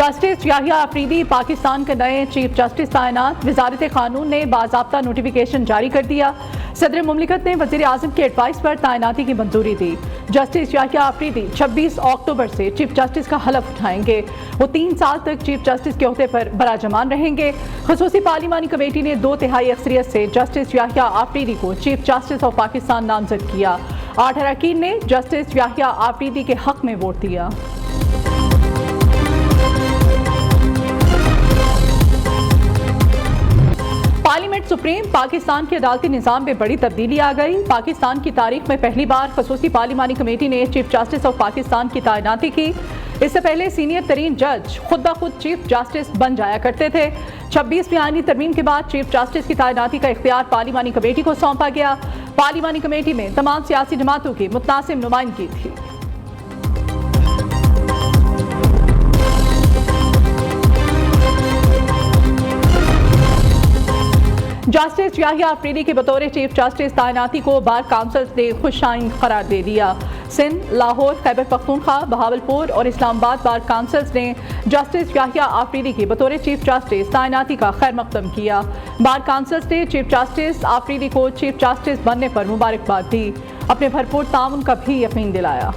Justice Yahya Afridi Pakistan के नए chief justice तैनात। वजारत कानून ने बाज़ाब्ता नोटिफिकेशन जारी कर दिया। सदर मुमलिकत ने वज़ीर आज़म की एडवाइस पर तैनाती की मंजूरी दी। जस्टिस याहिया अफरीदी 26 अक्टूबर से चीफ जस्टिस का हलफ उठाएंगे। वो 3 साल तक चीफ जस्टिस के ओहदे पर बराजमान रहेंगे। खसूसी पार्लिमानी कमेटी ने 2/3 अक्सरियत से जस्टिस याहिया अफरीदी को चीफ जस्टिस ऑफ पाकिस्तान नामजद किया। 8 अरकान ने जस्टिस याहिया अफरीदी के हक में वोट दिया। पार्लियामेंट सुप्रीम पाकिस्तान के अदालती निज़ाम में बड़ी तब्दीली आ गई। पाकिस्तान की तारीख में पहली बार खसूसी पार्लिमानी कमेटी ने चीफ जस्टिस ऑफ पाकिस्तान की तैनाती की। इससे पहले सीनियर तरीन जज खुद ब खुद चीफ जस्टिस बन जाया करते थे। 26वीं आईनी तरमीम के बाद चीफ जस्टिस की तैनाती का इख्तियार पार्लिमानी कमेटी को सौंपा गया। पार्लिमानी कमेटी में तमाम सियासी जमातों की मुतनासिब नुमाइंदगी थी। जस्टिस याहिया अफरीदी के बतौर चीफ जस्टिस तैनाती को बार काउंसिल ने खुशाइन करार दे दिया। सिंध, लाहौर, खैबर पख्तूनख्वा, बहावलपुर और इस्लामाबाद बार काउंसिल्स ने जस्टिस याहिया अफरीदी की बतौर चीफ जस्टिस तैनाती का खैर मकदम किया। बार काउंसिल्स ने चीफ जस्टिस अफरीदी को चीफ जस्टिस बनने पर मुबारकबाद दी। अपने भरपूर ताउन का भी यकीन दिलाया।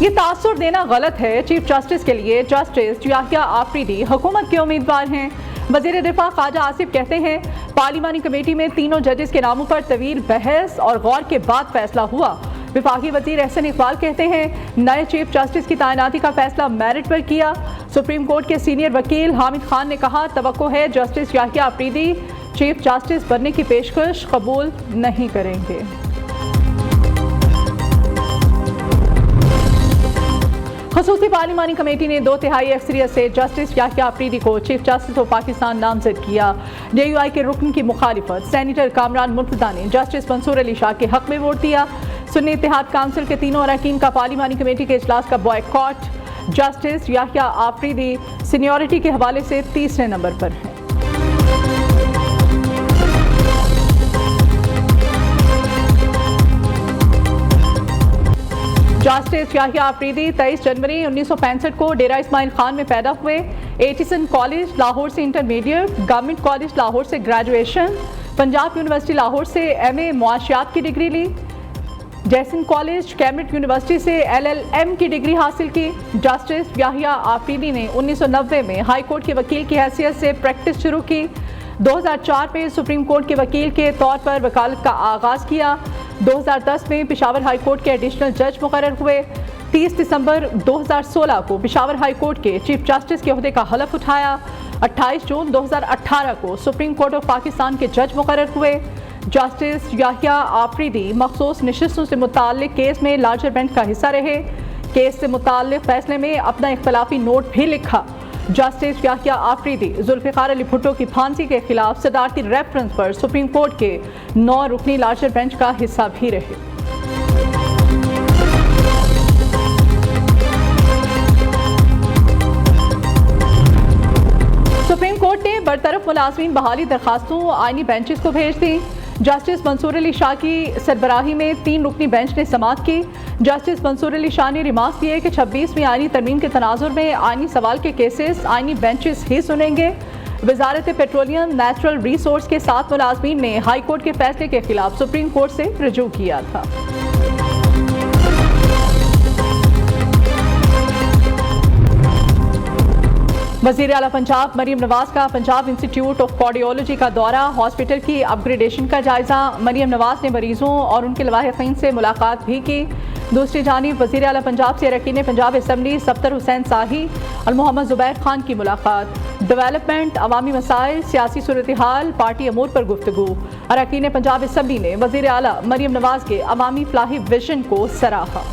ये तासुर देना गलत है। चीफ जस्टिस के लिए जस्टिस याहिया अफरीदी हुकूमत के उम्मीदवार हैं। वज़ीर दिफा ख्वाजा आसिफ कहते हैं, पार्लिमानी कमेटी में तीनों जजेस के नामों पर तवील बहस और गौर के बाद फैसला हुआ। विफाकी वज़ीर एहसन इकबाल कहते हैं, नए चीफ जस्टिस की तैनाती का फैसला मेरिट पर किया। सुप्रीम कोर्ट के सीनियर वकील हामिद खान ने कहा, तवक्को है justice Yahya Afridi chief justice बनने की पेशकश कबूल नहीं करेंगे। खसूसी पार्लिमानी कमेटी ने 2/3 अक्सरियत से जस्टिस याहिया अफरीदी को चीफ जस्टिस ऑफ पाकिस्तान नामजद किया। JUI के रुकन की मुखालिफत सेनेटर कामरान मुर्तज़ा ने जस्टिस मंसूर अली शाह के हक में वोट दिया। सुन्नी इत्तेहाद काउंसिल के तीनों अरकान का पार्लिमानी कमेटी के इजलास का boycott. Justice Yahya Afridi seniority के हवाले से तीसरे नंबर पर हैं। जस्टिस याहिया अफरीदी 23 जनवरी 1965 को डेरा इस्माइल खान में पैदा हुए। एटिसन कॉलेज लाहौर से इंटरमीडिएट, गवर्नमेंट कॉलेज लाहौर से ग्रेजुएशन, पंजाब यूनिवर्सिटी लाहौर से MA मुआशियात की डिग्री ली। जैसन कॉलेज कैम्ब्रिज यूनिवर्सिटी से LLM की डिग्री हासिल की। जस्टिस याहिया अफरीदी ने 1990 में हाई कोर्ट के वकील की हैसियत से प्रैक्टिस शुरू की। 2004 में सुप्रीम कोर्ट के वकील के तौर पर वकालत का आगाज़ किया। 2010 में पेशावर हाई कोर्ट के एडिशनल जज मुकर्रर हुए। 30 दिसंबर 2016 को पेशावर हाई कोर्ट के चीफ जस्टिस के ओहदे का हलफ उठाया। 28 जून 2018 को सुप्रीम कोर्ट ऑफ पाकिस्तान के जज मुकर्रर हुए। जस्टिस याहिया अफरीदी मखसूस नशिस्तों से मुताल्लिक केस में लार्जर बेंच का हिस्सा रहे। केस से मुताल्लिक फैसले में अपना इख्तलाफी नोट भी लिखा। जस्टिस याहिया अफरीदी जुल्फ़िकार अली भुट्टो की फांसी के खिलाफ सदारती रेफरेंस पर सुप्रीम कोर्ट के 9 रुकनी लार्जर बेंच का हिस्सा भी रहे। सुप्रीम कोर्ट ने बरतरफ मुलाजमीन बहाली दरखास्तों आईनी बेंचेस को भेज दी। जस्टिस मंसूर अली शाह की सरबराही में 3 रुकनी बेंच ने समाअत की। जस्टिस मंसूर अली शाह ने रिमार्क दिए कि 26वीं आईनी तरमीम के तनाजुर में आईनी सवाल के केसेस आईनी बेंचेस ही सुनेंगे। वजारत पेट्रोलियम नेचुरल रिसोर्स के 7 मुलाजमीन ने हाई कोर्ट के फैसले के खिलाफ सुप्रीम कोर्ट से रुजू किया था। वज़ीर आला पंजाब मरियम नवाज का पंजाब इंस्टीट्यूट ऑफ कार्डियोलॉजी का दौरा, हॉस्पिटल की अपग्रेडेशन का जायजा। मरियम नवाज ने मरीजों और उनके लवाहिकीन से मुलाकात भी की। दूसरी जानिब वज़ीर आला पंजाब से अरकान पंजाब असम्बली सफ्तर हुसैन शाही और मोहम्मद ज़ुबैर खान की मुलाकात। डेवलपमेंट, अवामी मसाइल, सियासी सूरत हाल, पार्टी अमूर पर गुफ्तगू। अरकान पंजाब असम्बली ने वज़ीर आला मरियम नवाज के अवामी फलाही विजन को सराहा।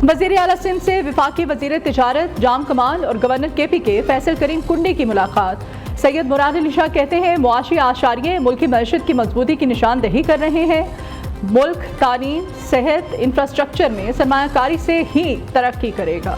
वज़ीर आला सिंध से वफाकी वज़ीर तिजारत जाम कमाल और गवर्नर KP के फैसल करीम कुंडी की मुलाकात। सैयद मुराद अली शाह कहते हैं, मुआशी आशारिये मुल्की मईशत की मजबूती की निशानदही कर रहे हैं। मुल्क तालीम, सेहत, इंफ्रास्ट्रक्चर में सरमायाकारी से ही तरक्की करेगा।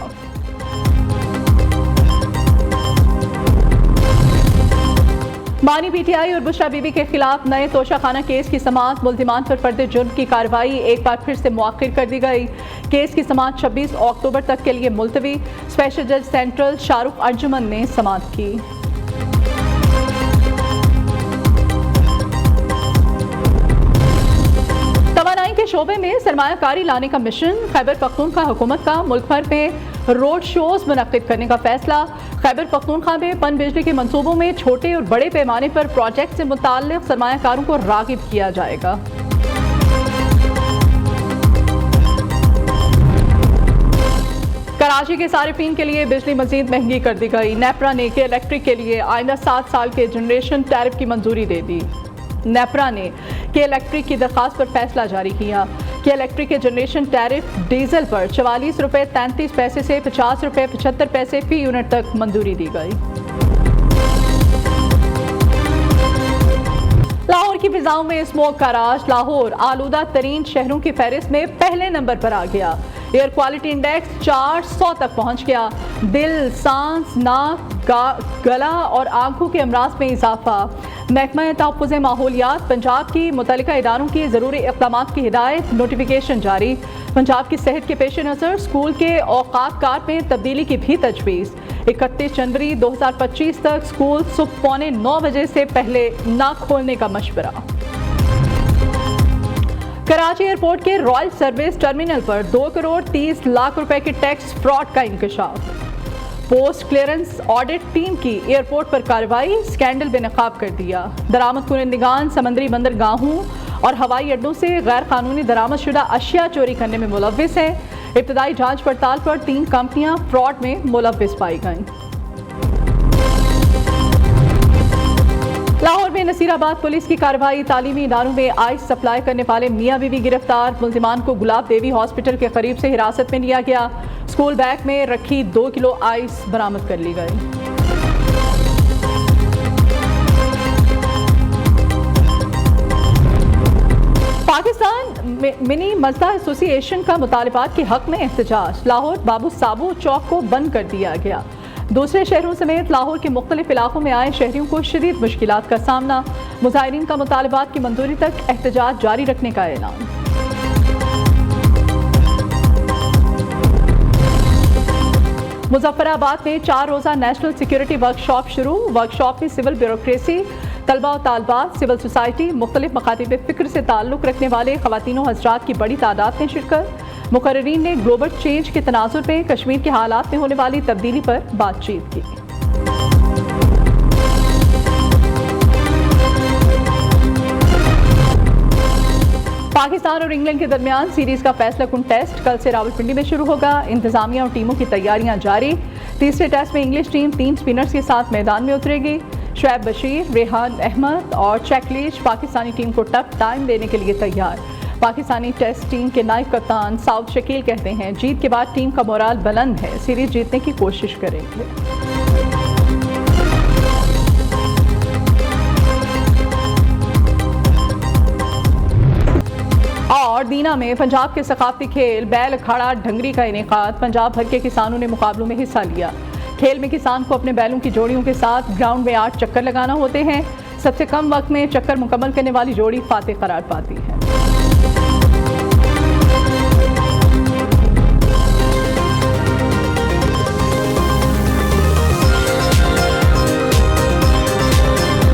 मानी पीटीआई और बुशरा बीबी के खिलाफ नए तोशाखाना केस की समाअत, मुल्जिमान पर फर्द जुर्म की कार्रवाई एक बार फिर से मुअक्खर कर दी गई। केस की समाअत 26 अक्टूबर तक के लिए मुलतवी। स्पेशल जज सेंट्रल शाहरुख अर्जुमन ने समाअत की। तवानाई के शोबे में सरमायाकारी लाने का मिशन, खैबर पख्तूनख्वा हुकूमत का मुल्क भर में रोड शोज मुनक्किद करने का फैसला। खैबर पख्तूनख्वा में पन बिजली के मंसूबों में छोटे और बड़े पैमाने पर प्रोजेक्ट से मुताल्लिक सरमायाकारों को रागिब किया जाएगा। कराची के सारिफीन के लिए बिजली मजीद महंगी कर दी गई। नेपरा ने के इलेक्ट्रिक के लिए आइंदा 7 साल के जनरेशन टैरिफ की मंजूरी दे दी। नेपरा ने के इलेक्ट्रिक की दरख्वास्त पर फैसला जारी किया कि इलेक्ट्रिक के जनरेशन टैरिफ डीजल पर 44 रुपये 33 पैसे से 50 रुपये 75 पैसे फी यूनिट तक मंजूरी दी गई। लाहौर की फिजाओं में स्मोक का राज। लाहौर आलूदा तरीन शहरों की फहरिस्त में पहले नंबर पर आ गया। एयर क्वालिटी इंडेक्स 400 तक पहुंच गया। दिल, सांस, नाक, गला और आंखों के अमराज में इजाफा। महकमा तहफ़्फ़ुज़ माहौलियात पंजाब की मुतल्लिका इदारों की ज़रूरी इक़दामात की हिदायत, नोटिफिकेशन जारी। पंजाब की सेहत के पेश नज़र स्कूल के औक़ात कार में तब्दीली की भी तजवीज़। 31 जनवरी 2025 तक स्कूल सुबह 8:45 बजे से पहले न खोलने का मशवरा। कराची एयरपोर्ट के रॉयल सर्विस टर्मिनल पर 2 करोड़ 30 लाख रुपए के टैक्स फ्रॉड का इंकशाफ। पोस्ट क्लियरेंस ऑडिट टीम की एयरपोर्ट पर कार्रवाई, स्कैंडल बेनकाब कर दिया। दरामद कुनंदगान समंदरी बंदरगाहों और हवाई अड्डों से गैर कानूनी दरामदशुदा अशिया चोरी करने में मुलव्विस है। इब्तदाई जांच पड़ताल पर 3 कंपनियां फ्रॉड में मुलव्विस पाई गईं। लाहौर में नसीराबाद पुलिस की कार्रवाई, तालीमी इदारों में आइस सप्लाई करने वाले मियां बीवी गिरफ्तार। मुल्जिमान को गुलाब देवी हॉस्पिटल के करीब से हिरासत में लिया गया। स्कूल बैग में रखी 2 किलो आइस बरामद कर ली गई। पाकिस्तान मिनी मजदा एसोसिएशन का मुतालिबात के हक में एहतजाज। लाहौर बाबू साबू चौक को बंद कर दिया गया। दूसरे शहरों समेत लाहौर के मुख्तलिफ इलाकों में आए शहरियों को शदीद मुश्किलात का सामना। मुजाहिरीन का मुतालिबात की मंजूरी तक एहतजाज जारी रखने का ऐलान। मुजफ्फराबाद में 4 रोज़ा नेशनल सिक्योरिटी वर्कशॉप शुरू। वर्कशॉप में सिविल ब्यूरोक्रेसी, तलबा और तालबात, सिविल सोसाइटी, मुख्तलिफ मकातिब फ़िक्र से ताल्लुक़ रखने वाले ख़वातीनों हज़रात की बड़ी तादाद ने शिरकत। मुकर्रिरीन ने ग्लोबल चेंज के तनाजुर में कश्मीर के हालात में होने वाली तब्दीली पर बातचीत की। पाकिस्तान और इंग्लैंड के दरमियान सीरीज का फैसला कुन टेस्ट कल से रावलपिंडी में शुरू होगा। इंतजामिया और टीमों की तैयारियां जारी। तीसरे टेस्ट में इंग्लिश टीम 3 स्पिनर्स के साथ मैदान में उतरेगी। शुएब बशीर, रेहान अहमद और चैकलीच पाकिस्तानी टीम को टफ टाइम देने के लिए तैयार। पाकिस्तानी टेस्ट टीम के नायब कप्तान साउद शकील कहते हैं, जीत के बाद टीम का मोराल बुलंद है, सीरीज जीतने की कोशिश करेंगे। और दीना में पंजाब के सकाफती खेल बैल अखाड़ा ढंगरी का इनेकाद। पंजाब भर के किसानों ने मुकाबलों में हिस्सा लिया। खेल में किसान को अपने बैलों की जोड़ियों के साथ ग्राउंड में 8 चक्कर लगाना होते हैं। सबसे कम वक्त में चक्कर मुकम्मल करने वाली जोड़ी फातेह करार पाती है।